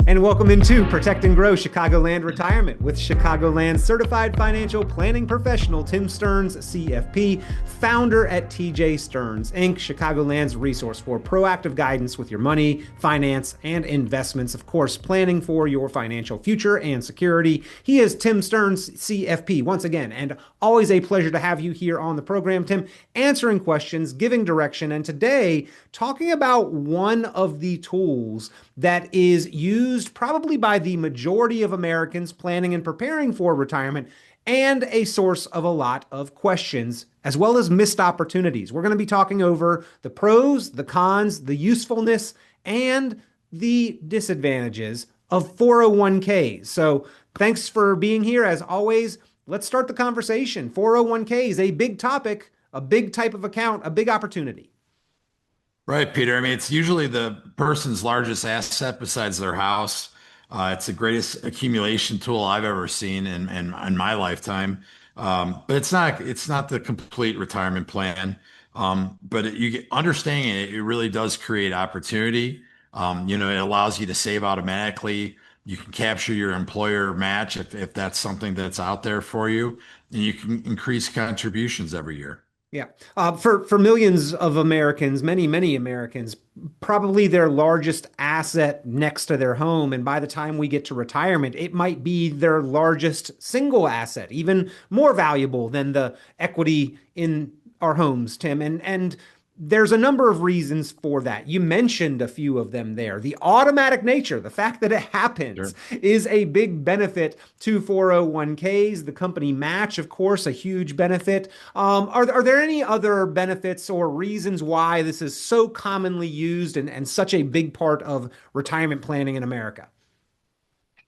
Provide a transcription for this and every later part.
And welcome into Protect and Grow Chicagoland Retirement with Chicagoland Certified Financial Planning Professional Tim Stearns, CFP, founder at TJ Stearns, Inc., Chicagoland's resource for proactive guidance with your money, finance, and investments. Of course, planning for your financial future and security. He is Tim Stearns, CFP, once again, and always a pleasure to have you here on the program, Tim, answering questions, giving direction, and today talking about one of the tools that is used probably by the majority of Americans planning and preparing for retirement, and a source of a lot of questions as well as missed opportunities. We're going to be talking over the pros, the cons, the usefulness, and the disadvantages of 401ks. So thanks for being here. As always, let's start the conversation. 401k is a big topic, a big type of account, a big opportunity. Right, Peter. I mean, it's usually the person's largest asset besides their house. It's the greatest accumulation tool I've ever seen in my lifetime. But it's not the complete retirement plan. Understanding it, it really does create opportunity. It allows you to save automatically. You can capture your employer match if that's something that's out there for you, and you can increase contributions every year. Yeah. For millions of Americans, many Americans, probably their largest asset next to their home. And by the time we get to retirement, it might be their largest single asset, even more valuable than the equity in our homes, Tim. And there's a number of reasons for that. You mentioned a few of them there. The automatic nature, the fact that it happens, Sure. is a big benefit to 401ks. The company match, of course, a huge benefit. Are there any other benefits or reasons why this is so commonly used and such a big part of retirement planning in America?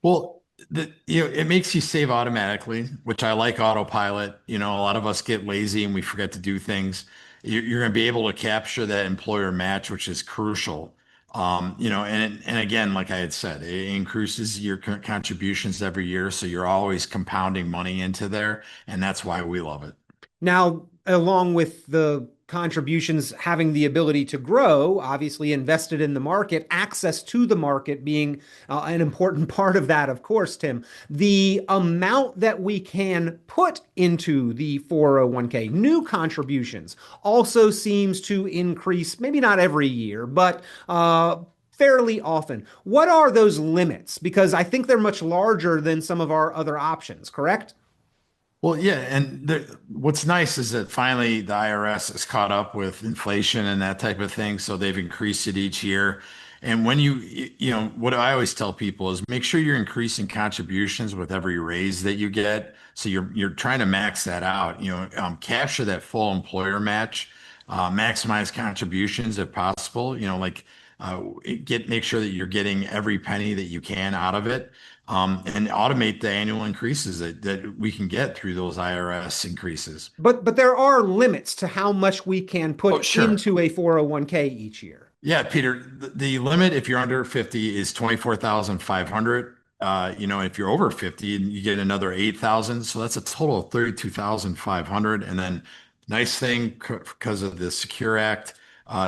Well, it makes you save automatically, which I like autopilot. A lot of us get lazy and we forget to do things. You're going to be able to capture that employer match, which is crucial. And again, like I had said, it increases your contributions every year, so you're always compounding money into there, and that's why we love it. Now, along with the contributions having the ability to grow, obviously invested in the market, access to the market being an important part of that, of course, Tim, the amount that we can put into the 401k, new contributions, also seems to increase, maybe not every year, but fairly often. What are those limits? Because I think they're much larger than some of our other options, correct? Well, yeah, and what's nice is that finally the IRS has caught up with inflation and that type of thing, so they've increased it each year. And when what I always tell people is make sure you're increasing contributions with every raise that you get. So you're trying to max that out. Capture that full employer match, maximize contributions if possible. Make sure that you're getting every penny that you can out of it, and automate the annual increases that we can get through those IRS increases. But there are limits to how much we can Oh, put sure. into a 401k each year. Yeah, Peter, the limit if you're under 50 is 24,500. If you're over 50, you get another 8,000. So that's a total of 32,500. And then nice thing because of the Secure Act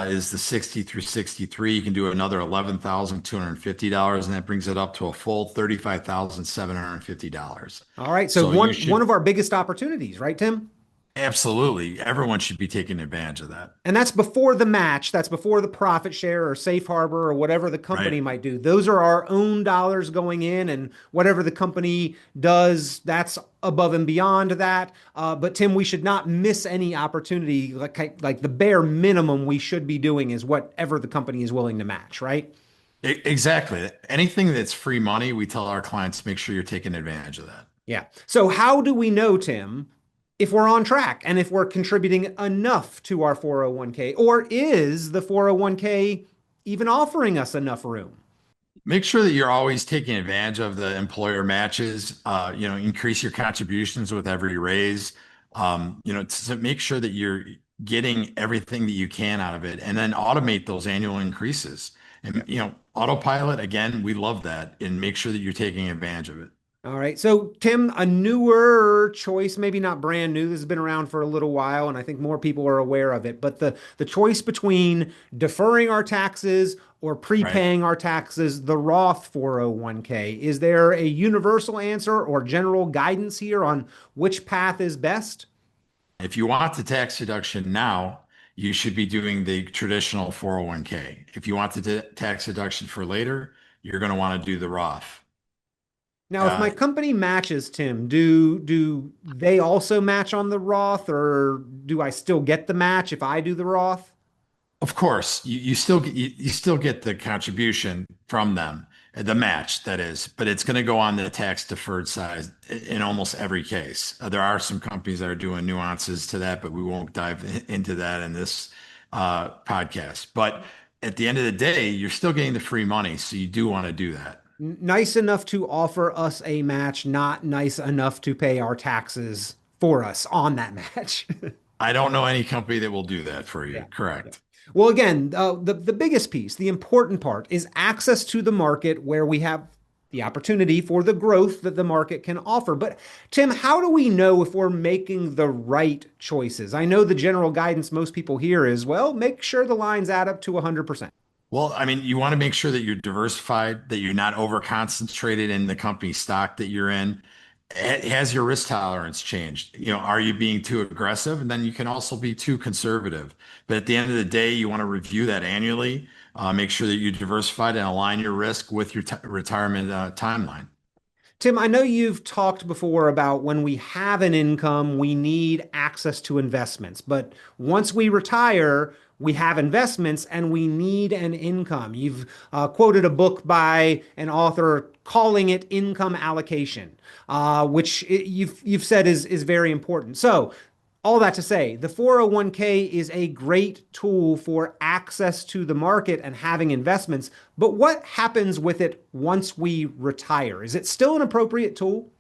is the 60 through 63. You can do another $11,250, and that brings it up to a full $35,750. All right. So So one you one should of our biggest opportunities, right, Tim? absolutely, everyone should be taking advantage of that. And that's before the match. That's before the profit share or safe harbor or whatever the Right. company might do. Those are our own dollars going in, and whatever the company does, that's above and beyond that. But Tim, we should not miss any opportunity. Like the bare minimum we should be doing is whatever the company is willing to match, right? Exactly. Anything that's free money, we tell our clients, make sure you're taking advantage of that. Yeah. So how do we know, Tim, if we're on track and if we're contributing enough to our 401k, or is the 401k even offering us enough room? Make sure that you're always taking advantage of the employer matches. Increase your contributions with every raise. To make sure that you're getting everything that you can out of it, and then automate those annual increases. And autopilot again, we love that, and make sure that you're taking advantage of it. All right. So, Tim, a newer choice, maybe not brand new. This has been around for a little while, and I think more people are aware of it. But the choice between deferring our taxes or right? prepaying our taxes, the Roth 401k? Is there a universal answer or general guidance here on which path is best? If you want the tax deduction now, you should be doing the traditional 401k. If you want the tax deduction for later, you're going to want to do the Roth. Now, if my Uh, company matches, Tim, do they also match on the Roth, or do I still get the match if I do the Roth? Of course, you still get the contribution from them, the match that is, but it's going to go on the tax deferred side in almost every case. There are some companies that are doing nuances to that, but we won't dive into that in this podcast. But at the end of the day, you're still getting the free money, so you do want to do that. Nice enough to offer us a match, not nice enough to pay our taxes for us on that match. I don't know any company that will do that for you. Yeah. Yeah. Correct. Well, again, the biggest piece, the important part, is access to the market where we have the opportunity for the growth that the market can offer. But Tim, how do we know if we're making the right choices? I know the general guidance most people hear is, well, make sure the lines add up to 100%. Well, I mean, you want to make sure that you're diversified, that you're not over concentrated in the company stock that you're in. Has your risk tolerance changed? Are you being too aggressive? And then you can also be too conservative. But at the end of the day, you want to review that annually, make sure that you diversified and align your risk with your retirement timeline. Tim, I know you've talked before about when we have an income, we need access to investments. But once we retire, we have investments and we need an income. You've quoted a book by an author calling it income allocation, which you've said is very important. So all that to say, the 401k is a great tool for access to the market and having investments. But what happens with it once we retire? Is it still an appropriate tool?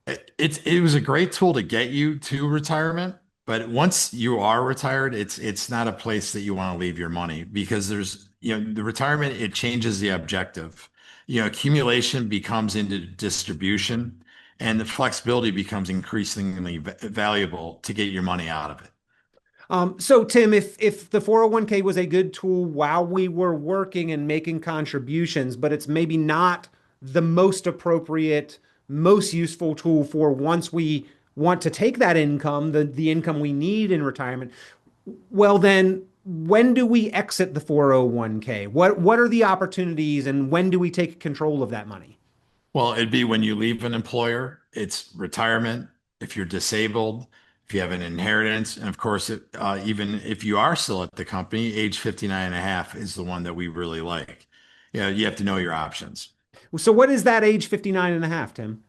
It was a great tool to get you to retirement, but once you are retired, it's not a place that you want to leave your money because the retirement, it changes the objective. Accumulation becomes into distribution, and the flexibility becomes increasingly valuable to get your money out of it. So Tim, if the 401k was a good tool while we were working and making contributions, but it's maybe not the most appropriate, most useful tool for once we want to take that income, the income we need in retirement, well then when do we exit the 401k? What are the opportunities and when do we take control of that money? Well, it'd be when you leave an employer, it's retirement, if you're disabled, if you have an inheritance, and of course, even if you are still at the company, age 59 and a half is the one that we really like. You have to know your options. So what is that age 59 and a half, Tim?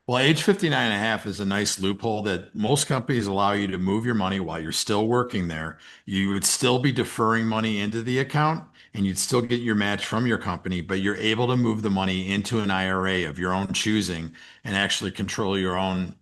Well, age 59 and a half is a nice loophole that most companies allow you to move your money while you're still working there. You would still be deferring money into the account and you'd still get your match from your company, but you're able to move the money into an IRA of your own choosing and actually control your own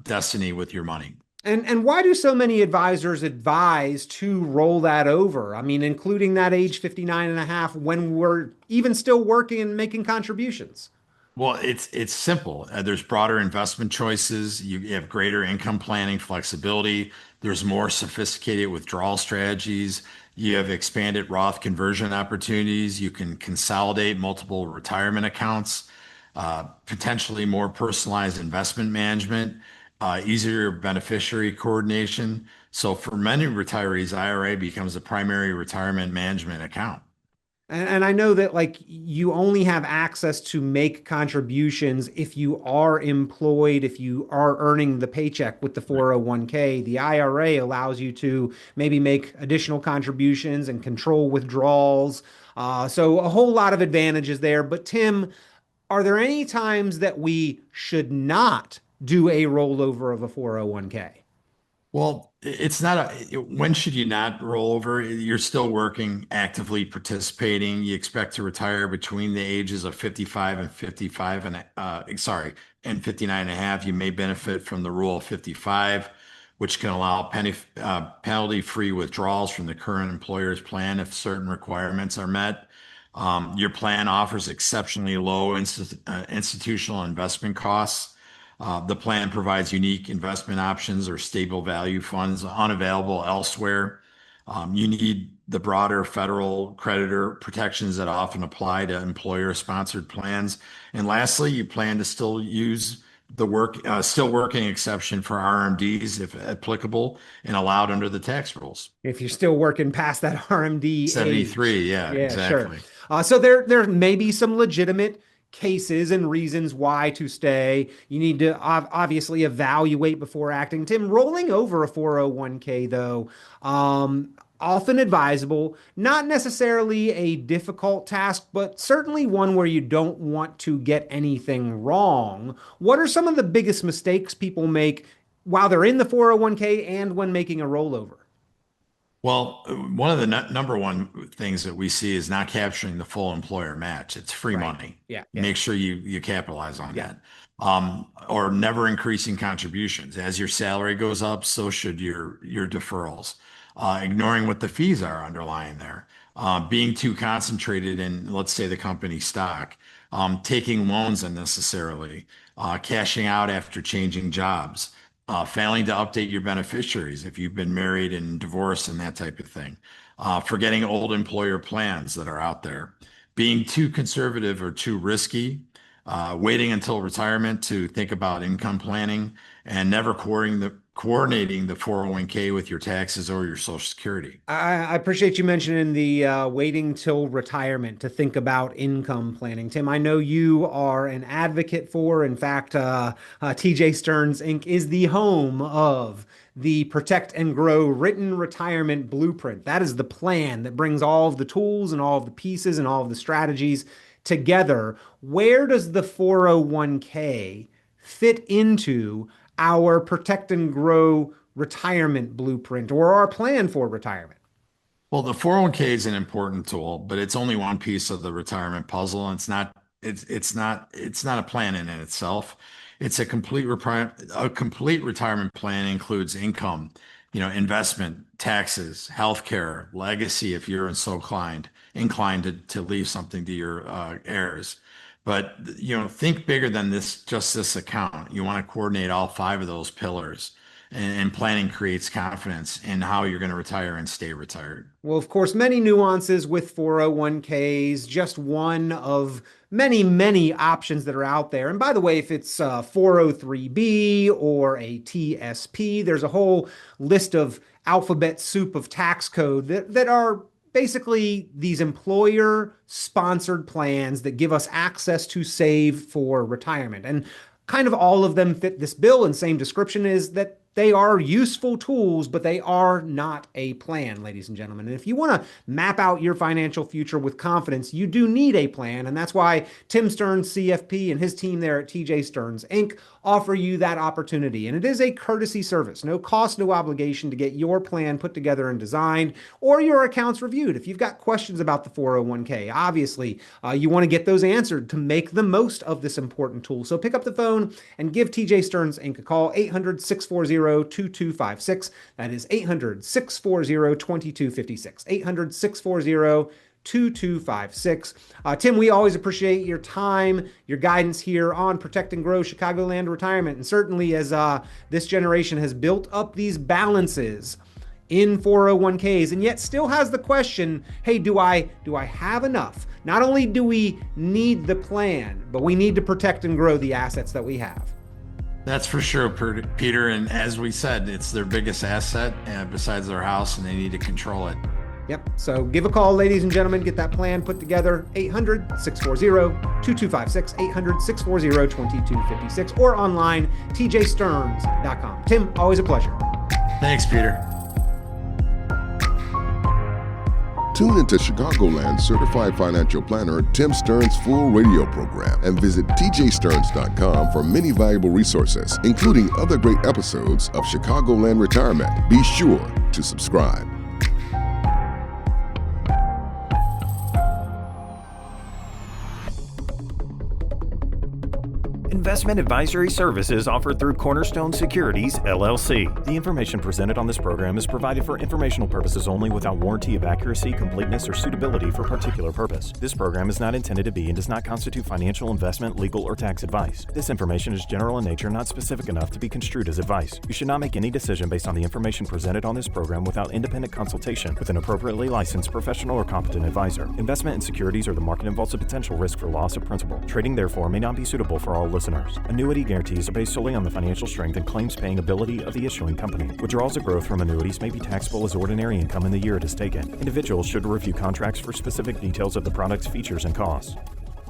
destiny with your money. And why do so many advisors advise to roll that over? I mean, including that age 59 and a half when we're even still working and making contributions. Well, it's simple. There's broader investment choices. You have greater income planning flexibility. There's more sophisticated withdrawal strategies. You have expanded Roth conversion opportunities. You can consolidate multiple retirement accounts, potentially more personalized investment management, easier beneficiary coordination. So for many retirees, IRA becomes a primary retirement management account. And I know that like you only have access to make contributions if you are employed, if you are earning the paycheck with the 401k. The IRA allows you to maybe make additional contributions and control withdrawals. So a whole lot of advantages there. But Tim, are there any times that we should not do a rollover of a 401k? Well, it's not when should you not roll over? You're still working, actively participating. You expect to retire between the ages of 55 and 55 and sorry, and 59 and a half. You may benefit from the rule of 55, which can allow penalty-free withdrawals from the current employer's plan if certain requirements are met. Your plan offers exceptionally low institutional investment costs. The plan provides unique investment options or stable value funds unavailable elsewhere. You need the broader federal creditor protections that often apply to employer-sponsored plans. And lastly, you plan to still use the still working exception for RMDs if applicable and allowed under the tax rules. If you're still working past that RMD 73, age. yeah, Yeah, sure. exactly. So there may be some legitimate cases and reasons why to stay. You need to obviously evaluate before acting. Tim, rolling over a 401k though, often advisable, not necessarily a difficult task, but certainly one where you don't want to get anything wrong. What are some of the biggest mistakes people make while they're in the 401k and when making a rollover? Well, one of the number one things that we see is not capturing the full employer match. It's free money. Yeah. Make sure you capitalize on that. Or never increasing contributions. As your salary goes up, so should your deferrals. Ignoring what the fees are underlying there. Being too concentrated in, let's say, the company stock. Taking loans unnecessarily. Cashing out after changing jobs. Failing to update your beneficiaries if you've been married and divorced and that type of thing. Forgetting old employer plans that are out there. Being too conservative or too risky. Waiting until retirement to think about income planning, and never coordinating the 401k with your taxes or your Social Security. I appreciate you mentioning the waiting till retirement to think about income planning. Tim, I know you are an advocate for, in fact, TJ Stearns Inc. is the home of the Protect and Grow Written Retirement Blueprint. That is the plan that brings all of the tools and all of the pieces and all of the strategies together. Where does the 401k fit into our Protect and Grow retirement blueprint or our plan for retirement? Well, the 401k is an important tool, but it's only one piece of the retirement puzzle. And it's not a plan in itself. It's a complete retirement plan includes income, investment, taxes, healthcare, legacy, if you're so inclined to leave something to your heirs. But think bigger than just this account. You want to coordinate all 5 of those pillars, and planning creates confidence in how you're going to retire and stay retired. Well, of course, many nuances with 401ks, just one of many, many options that are out there. And by the way, if it's 403b or a TSP, there's a whole list of alphabet soup of tax code that are basically these employer-sponsored plans that give us access to save for retirement. And kind of all of them fit this bill, and same description is that they are useful tools, but they are not a plan, ladies and gentlemen. And if you want to map out your financial future with confidence, you do need a plan. And that's why Tim Stearns, CFP, and his team there at TJ Stearns Inc. offer you that opportunity. And it is a courtesy service, no cost, no obligation to get your plan put together and designed or your accounts reviewed. If you've got questions about the 401k, obviously you want to get those answered to make the most of this important tool. So pick up the phone and give TJ Stearns Inc. a call, 800-640-2256. That is 800-640-2256. 800-640-2256. Tim, we always appreciate your time, your guidance here on Protect and Grow Chicagoland Retirement. And certainly as this generation has built up these balances in 401ks and yet still has the question, hey, do I have enough? Not only do we need the plan, but we need to protect and grow the assets that we have. That's for sure, Peter. And as we said, it's their biggest asset besides their house, and they need to control it. Yep. So give a call, ladies and gentlemen, get that plan put together, 800-640-2256, 800-640-2256, or online, tjstearns.com. Tim, always a pleasure. Thanks, Peter. Tune into Chicagoland certified financial planner Tim Stearns' full radio program and visit tjstearns.com for many valuable resources, including other great episodes of Chicagoland Retirement. Be sure to subscribe. Investment advisory services offered through Cornerstone Securities, LLC. The information presented on this program is provided for informational purposes only without warranty of accuracy, completeness, or suitability for particular purpose. This program is not intended to be and does not constitute financial, investment, legal, or tax advice. This information is general in nature, not specific enough to be construed as advice. You should not make any decision based on the information presented on this program without independent consultation with an appropriately licensed professional or competent advisor. Investment in securities or the market involves a potential risk for loss of principal. Trading, therefore, may not be suitable for all listeners. Annuity guarantees are based solely on the financial strength and claims-paying ability of the issuing company. Withdrawals of growth from annuities may be taxable as ordinary income in the year it is taken. Individuals should review contracts for specific details of the product's features and costs.